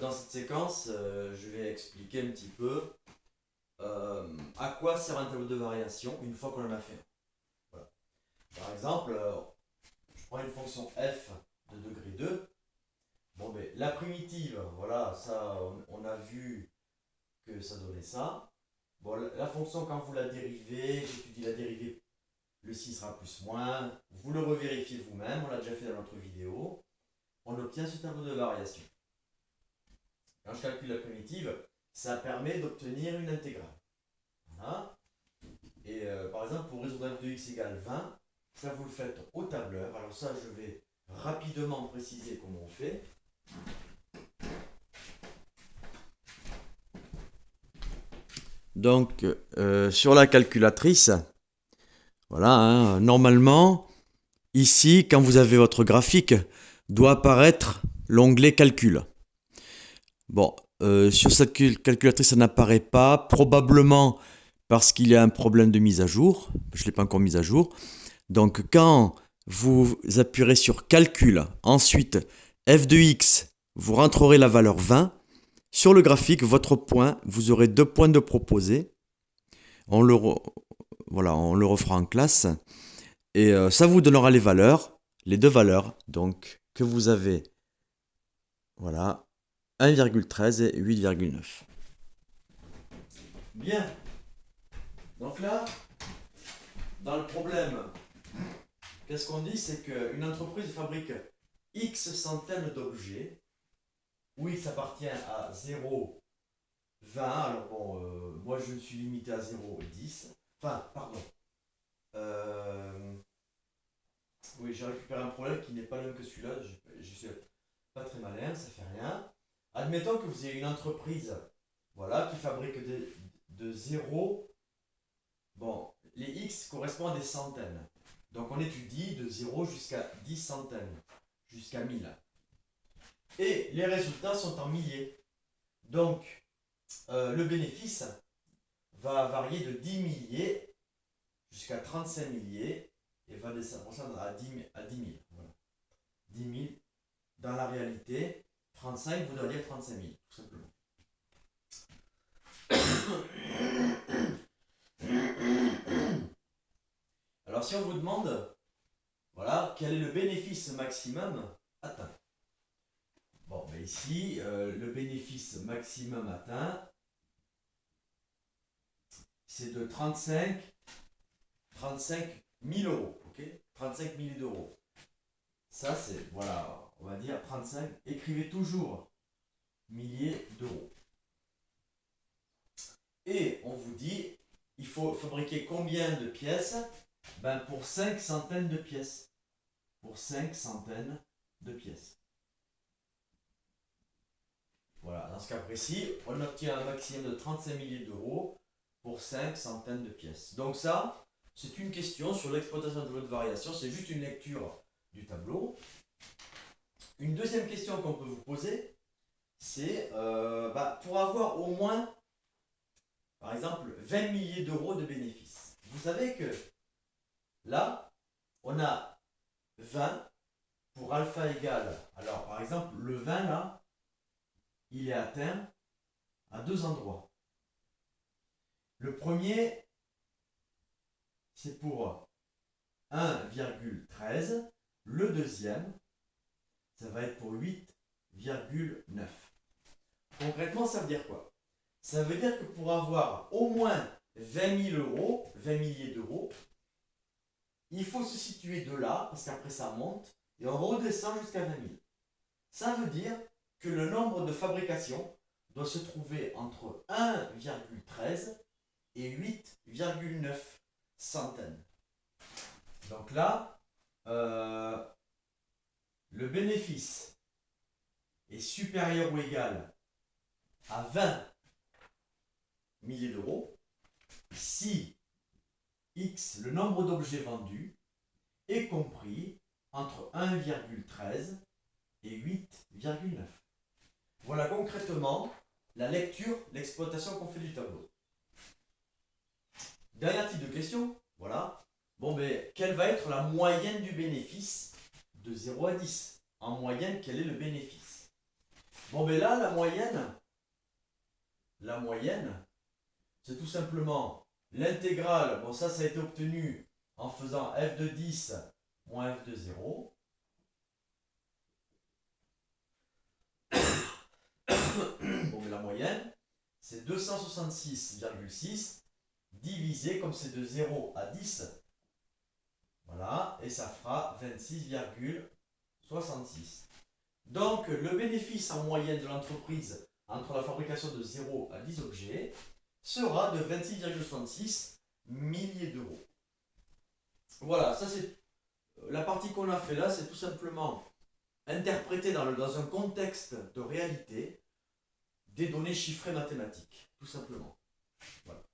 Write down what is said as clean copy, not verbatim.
dans cette séquence, je vais expliquer un petit peu à quoi sert un tableau de variation une fois qu'on en a fait un. Voilà. Par exemple, je prends une fonction f de degré 2. Bon, ben, la primitive, voilà, ça, on a vu que ça donnait ça. Bon, la fonction, quand vous la dérivez, j'étudie la dérivée, le 6 sera plus moins. Vous le revérifiez vous-même, on l'a déjà fait dans notre vidéo. On obtient ce tableau de variation. Quand je calcule la primitive, ça permet d'obtenir une intégrale. Voilà. Et par exemple, pour résoudre f de x égale 20, ça vous le faites au tableur. Alors ça, je vais rapidement préciser comment on fait. Donc, sur la calculatrice, voilà, hein, normalement, ici, quand vous avez votre graphique, doit apparaître l'onglet calcul. Bon, sur cette calculatrice, ça n'apparaît pas, probablement parce qu'il y a un problème de mise à jour. Je ne l'ai pas encore mise à jour. Donc, quand vous appuierez sur calcul, ensuite f de x, vous rentrerez la valeur 20. Sur le graphique, votre point, vous aurez 2 points de proposés. Voilà, on le refera en classe. Et ça vous donnera les valeurs, les deux valeurs, donc, que vous avez. Voilà, 1,13 et 8,9. Bien. Donc là, dans le problème, qu'est-ce qu'on dit? C'est qu'une entreprise fabrique X centaines d'objets, où X appartient à 0, 20. Alors bon, moi je me suis limité à 0 et 10. Enfin, pardon. Oui, j'ai récupéré un problème qui n'est pas le même que celui-là. Je suis pas très malin, ça fait rien. Admettons que vous ayez une entreprise, voilà, qui fabrique de 0. Bon, les X correspondent à des centaines. Donc on étudie de 0 jusqu'à 10 centaines, jusqu'à 1000. Et les résultats sont en milliers. Donc le bénéfice va varier de 10 milliers jusqu'à 35 milliers et va descendre à 10 000. Voilà. 10 000 dans la réalité, 35 voudrait dire 35 000, tout simplement. Alors si on vous demande, voilà, quel est le bénéfice maximum atteint? Bon, ben ici, le bénéfice maximum atteint, c'est de 35 000 euros, ok? 35 000 d'euros. Ça, c'est, voilà, on va dire 35. Écrivez toujours milliers d'euros. Et on vous dit, il faut fabriquer combien de pièces? Ben pour 5 centaines de pièces. Pour 5 centaines de pièces. Voilà, dans ce cas précis, on obtient un maximum de 35 milliers d'euros pour 5 centaines de pièces. Donc ça, c'est une question sur l'exploitation de tableau de variation, c'est juste une lecture du tableau. Une deuxième question qu'on peut vous poser, c'est pour avoir au moins, par exemple, 20 milliers d'euros de bénéfices. Vous savez que là, on a 20 pour alpha égale. Alors, par exemple, le 20 là, il est atteint à deux endroits. Le premier, c'est pour 1,13. Le deuxième, ça va être pour 8,9. Concrètement, ça veut dire quoi? Ça veut dire que pour avoir au moins 20 000 euros, 20 milliers d'euros, il faut se situer de là, parce qu'après ça monte, et on redescend jusqu'à 20 000. Ça veut dire que le nombre de fabrication doit se trouver entre 1,13 et 8,9 centaines. Donc là, le bénéfice est supérieur ou égal à 20 milliers d'euros si X, le nombre d'objets vendus, est compris entre 1,13 et 8,9. Voilà concrètement la lecture, l'exploitation qu'on fait du tableau. Dernier type de question, voilà. Bon, ben, quelle va être la moyenne du bénéfice de 0 à 10? En moyenne, quel est le bénéfice? Bon, ben là, la moyenne, c'est tout simplement l'intégrale. Bon, ça a été obtenu en faisant f de 10 moins f de 0. Bon, mais la moyenne, c'est 266,6 divisé, comme c'est de 0 à 10. Voilà, et ça fera 26,66. Donc, le bénéfice en moyenne de l'entreprise entre la fabrication de 0 à 10 objets sera de 26,66 milliers d'euros. Voilà, ça c'est la partie qu'on a fait là, c'est tout simplement interpréter dans un contexte de réalité des données chiffrées mathématiques, tout simplement. Voilà.